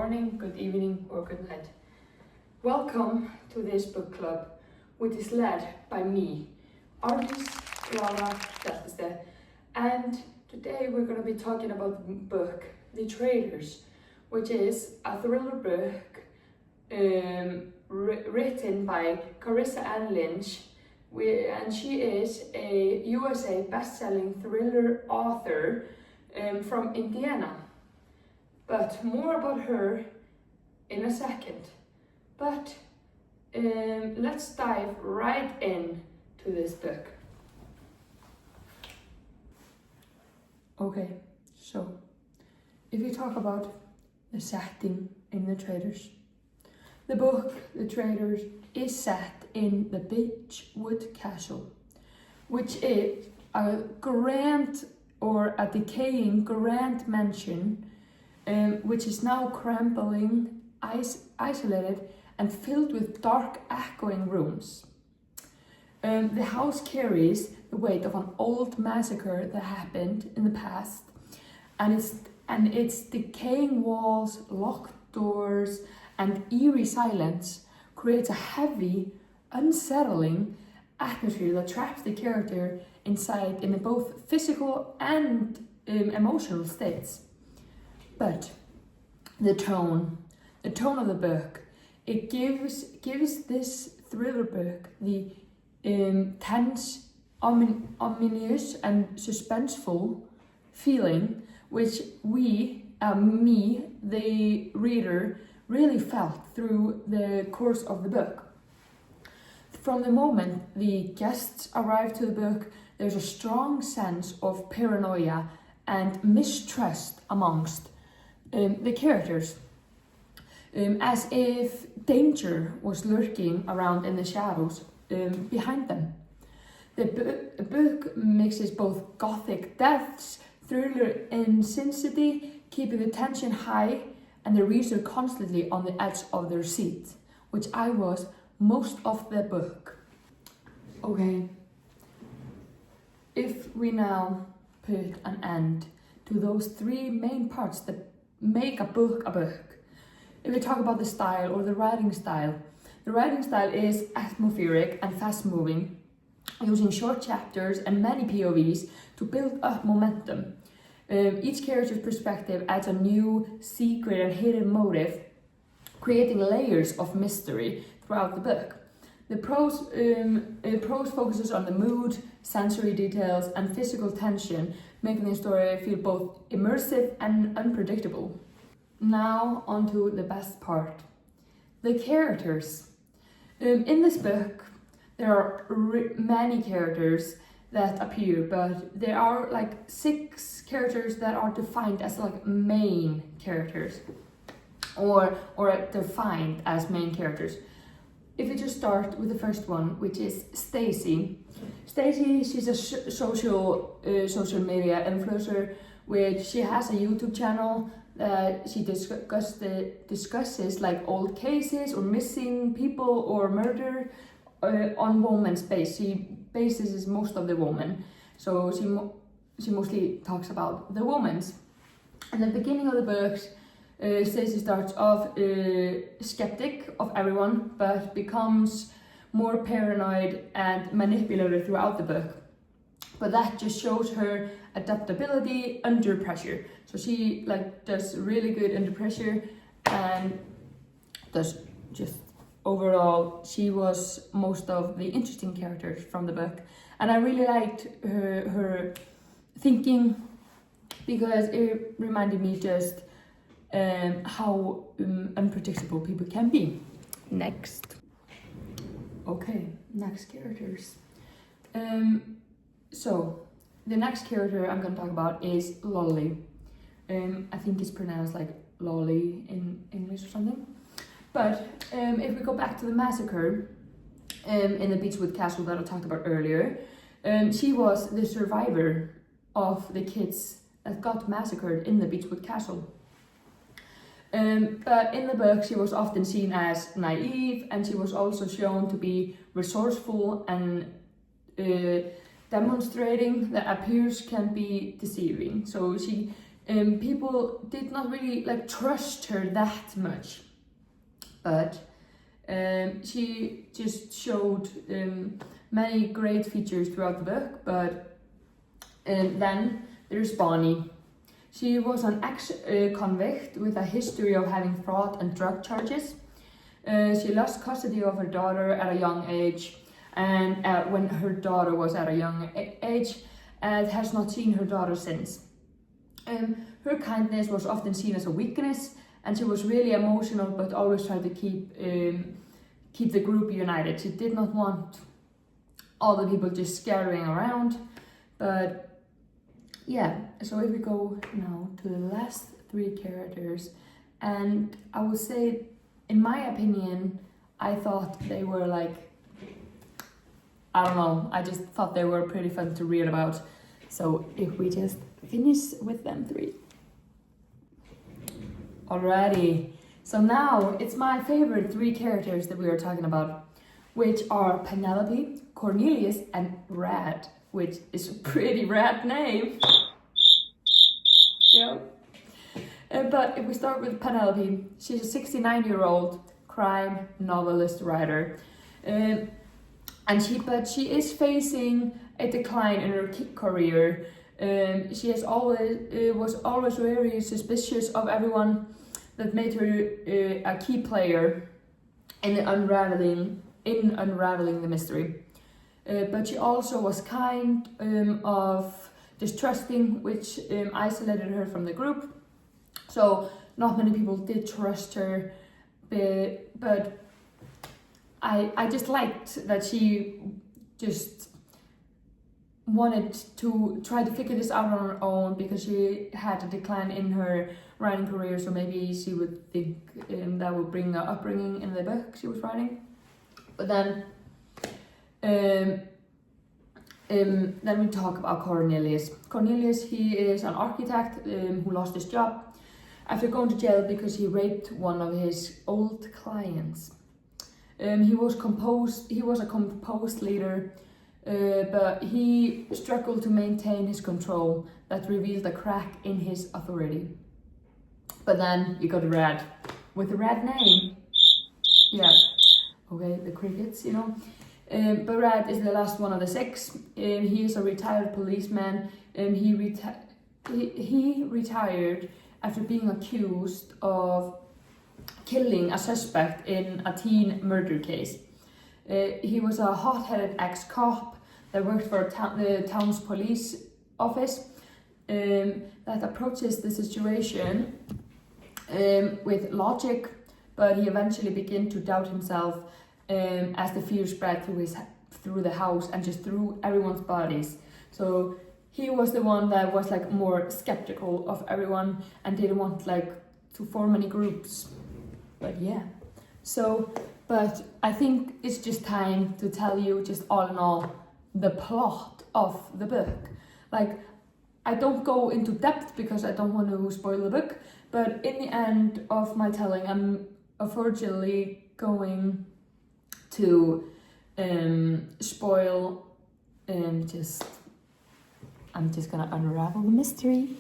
morning, good evening, or good night. Welcome to this book club, which is led by me, artist Laura Hjaltested. And today we're going to be talking about the book, The Traitors, which is a thriller book written by Carissa Ann Lynch. And she is a USA best-selling thriller author from Indiana. But more about her in a second. But let's dive right in to this book. Okay, so if you talk about the setting in The Traitors, the book The Traitors is set in the Beechwood Castle, which is a grand or a decaying grand mansion which is now crumbling, isolated and filled with dark echoing rooms. The house carries the weight of an old massacre that happened in the past, and its decaying walls, locked doors and eerie silence creates a heavy, unsettling atmosphere that traps the character inside in both physical and emotional states. But the tone of the book, it gives this thriller book the tense, ominous and suspenseful feeling which me, the reader, really felt through the course of the book. From the moment the guests arrive to the book, there's a strong sense of paranoia and mistrust amongst the characters, as if danger was lurking around in the shadows behind them. The book mixes both gothic depths, thriller intensity, keeping the tension high and the reader constantly on the edge of their seat, which I was most of the book. Okay, if we now put an end to those three main parts that make a book. If we talk about the style or the writing style is atmospheric and fast-moving, using short chapters and many POVs to build up momentum. Each character's perspective adds a new, secret and hidden motive, creating layers of mystery throughout the book. The prose focuses on the mood, sensory details and physical tension, making the story feel both immersive and unpredictable. Now onto the best part, the characters. In this book, there are many characters that appear, but there are like 6 characters that are defined as like main characters, or defined as main characters. If you just start with the first one, which is Stacy. Stacy, she's a social media influencer, which she has a YouTube channel that she discusses like old cases or missing people or murder on women's base. She bases most of the women, so she mostly talks about the women's. In the beginning of the book, Stacy starts off skeptic of everyone, but becomes more paranoid and manipulative throughout the book. But that just shows her adaptability under pressure. So she does really good under pressure, and does just overall, she was most of the interesting characters from the book. And I really liked her thinking, because it reminded me just how unpredictable people can be. Next. Okay, next characters. So the next character I'm going to talk about is Lolly. I think it's pronounced like Lolly in English or something. But if we go back to the massacre in the Beechwood Castle that I talked about earlier, she was the survivor of the kids that got massacred in the Beechwood Castle. But in the book, she was often seen as naive, and she was also shown to be resourceful and demonstrating that appears can be deceiving. So she people did not really like trust her that much, but she just showed many great features throughout the book. But then there's Bonnie. She was an ex-convict with a history of having fraud and drug charges. She lost custody of her daughter at a young age, and when her daughter was at a young age, and has not seen her daughter since. Her kindness was often seen as a weakness, and she was really emotional, but always tried to keep the group united. She did not want all the people just scattering around, but yeah. So if we go now to the last three characters, and I would say, in my opinion, I thought they were like, I don't know, I just thought they were pretty fun to read about. So if we just finish with them three. Alrighty, so now it's my favorite three characters that we are talking about, which are Penelope, Cornelius, and Rad, which is a pretty rad name. Yeah. But if we start with Penelope, she's a 69-year-old crime novelist writer. But she is facing a decline in her career. She has was always very suspicious of everyone that made her a key player in unraveling the mystery. But she also was kind of distrusting, which isolated her from the group. So not many people did trust her, but I just liked that she just wanted to try to figure this out on her own, because she had a decline in her writing career, so maybe she would think that would bring her upbringing in the book she was writing. But then we talk about Cornelius. Cornelius, he is an architect who lost his job after going to jail because he raped one of his old clients. He was a composed leader, but he struggled to maintain his control that revealed a crack in his authority. But then you got Rad, with a Rad name. Yeah, okay, the crickets, you know. But Rad is the last one of the six. He is a retired policeman, and he retired after being accused of killing a suspect in a teen murder case. He was a hot-headed ex-cop that worked for the town's police office that approaches the situation with logic, but he eventually began to doubt himself as the fear spread through the house and just through everyone's bodies. So he was the one that was like more skeptical of everyone and didn't want like to form any groups. But yeah, so, but I think it's just time to tell you, just all in all, the plot of the book. Like, I don't go into depth because I don't want to spoil the book, but in the end of my telling, I'm unfortunately going to spoil I'm just gonna unravel the mystery.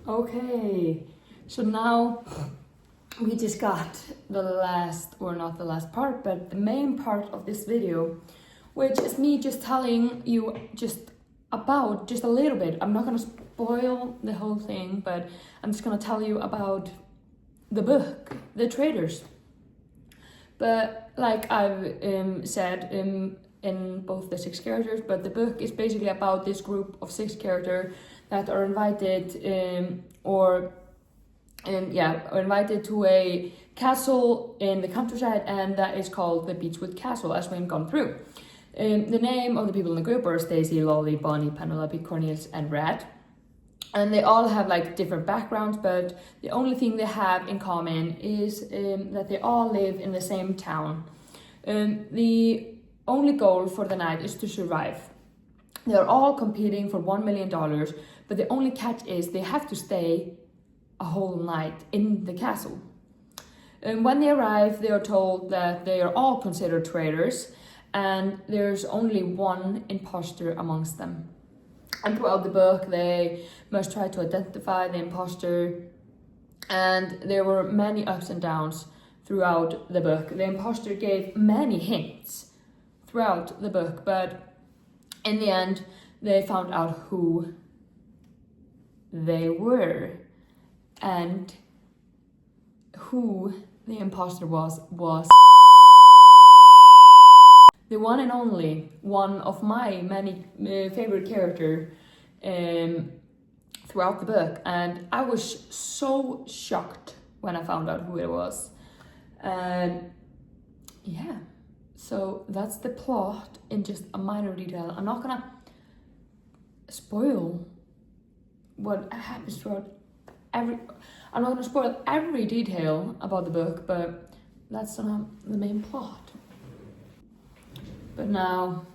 Okay, so now we just got the last, or not the last part, but the main part of this video, which is me just telling you just about just a little bit. I'm not gonna spoil the whole thing, but I'm just gonna tell you about the book, The Traitors. But like I've said in both the 6 characters, but the book is basically about this group of 6 characters that are invited invited to a castle in the countryside, and that is called the Beechwood Castle, as we've gone through. The name of the people in the group are Stacy, Lolly, Bonnie, Penelope, Cornelius, and Rad. And they all have like different backgrounds, but the only thing they have in common is that they all live in the same town. The only goal for the night is to survive. They're all competing for $1 million, but the only catch is they have to stay a whole night in the castle. And when they arrive, they are told that they are all considered traitors, and there's only one imposter amongst them. And throughout the book, they must try to identify the imposter. And there were many ups and downs throughout the book. The imposter gave many hints throughout the book, but in the end, they found out who they were. And who the imposter was the one and only one of my many favorite character throughout the book, and I was so shocked when I found out who it was. And yeah, so that's the plot in just a minor detail. I'm not gonna spoil what happens throughout I'm not gonna spoil every detail about the book, but that's not the main plot. But now,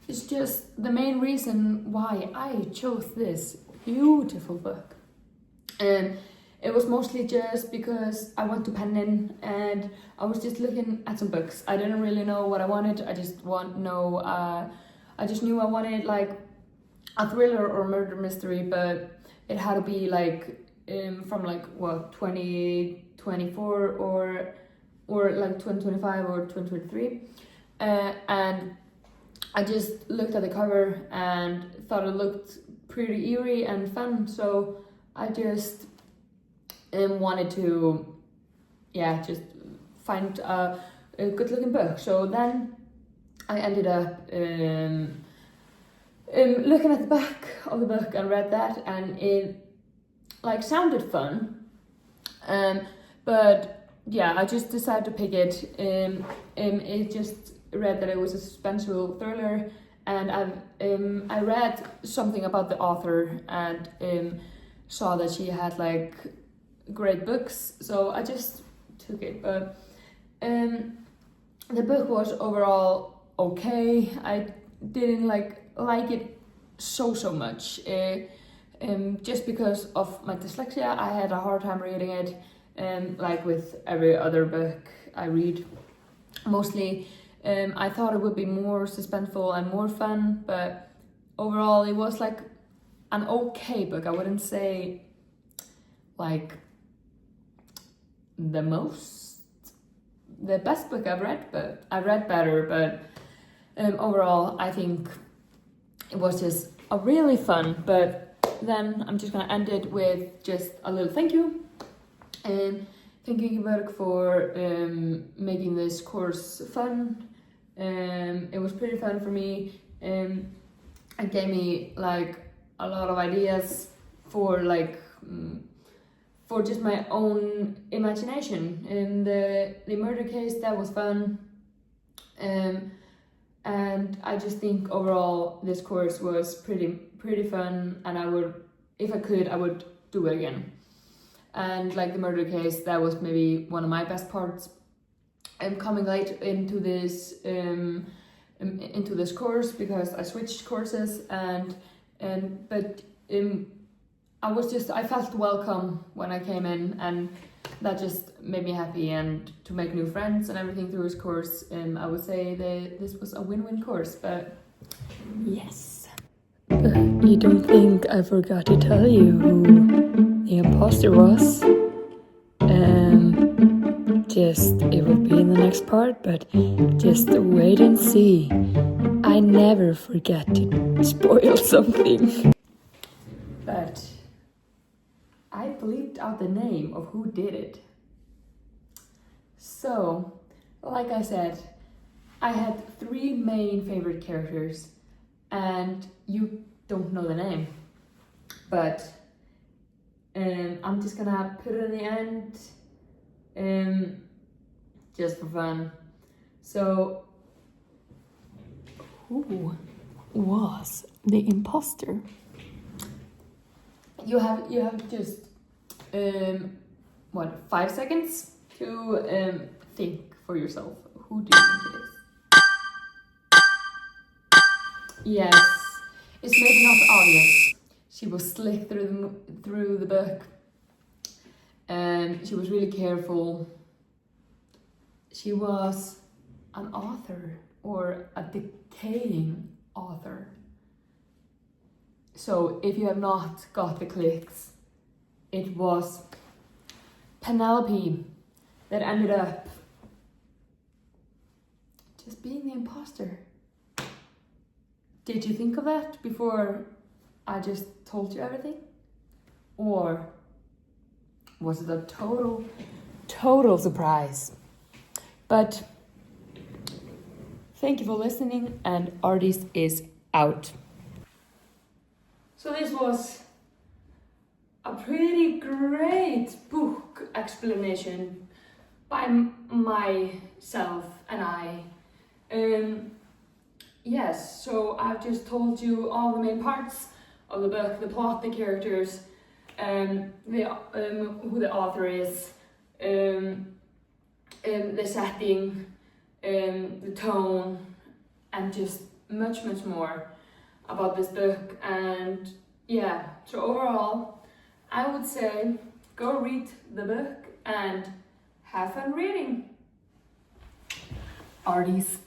it's just the main reason why I chose this beautiful book. And it was mostly just because I went to Pennin and I was just looking at some books. I didn't really know what I wanted. I just knew I wanted like a thriller or murder mystery, but it had to be like from like 2024 or like 2025 or 2023. And I just looked at the cover and thought it looked pretty eerie and fun, so I just wanted to, just find a good looking book. So then I ended up looking at the back of the book and read that, and it like sounded fun, but yeah, I just decided to pick it. It just read that it was a suspenseful thriller, and I read something about the author and saw that she had like great books, so I just took it. But the book was overall okay. I didn't like it so much, just because of my dyslexia. I had a hard time reading it, like with every other book I read. Mostly I thought it would be more suspenseful and more fun, but overall it was like an okay book. I wouldn't say like the best book I've read, but I've read better. But overall I think it was just a really fun. But then I'm just gonna end it with just a little thank you, and thanking Georg for making this course fun. It was pretty fun for me. It gave me like a lot of ideas for like for just my own imagination. And the murder case, that was fun. And I just think overall this course was pretty fun, and I would, if I could, I would do it again. And like the murder case, that was maybe one of my best parts. I'm coming late into this course because I switched courses, but I felt welcome when I came in, and that just made me happy, and to make new friends and everything through this course. I would say that this was a win-win course. But yes. You don't think I forgot to tell you who the imposter was? It will be in the next part, but just wait and see. I never forget to spoil something. But I bleeped out the name of who did it. So, like I said, I had 3 main favorite characters, and you don't know the name. But I'm just gonna put it in the end, just for fun. So, who was the imposter? You have just 5 seconds to think for yourself. Who do you think it is? Yes, it's maybe not obvious. She was slick through the book, and she was really careful. She was an author, or a decaying author. So if you have not got the clicks, it was Penelope that ended up just being the imposter. Did you think of that before I just told you everything? Or was it a total surprise? But thank you for listening, and Artist is out. So this was a pretty great book explanation by myself and I. Yes, so I've just told you all the main parts of the book, the plot, the characters, who the author is, the setting, the tone, and just much more about this book. And yeah, so overall, I would say go read the book and have fun reading. Artist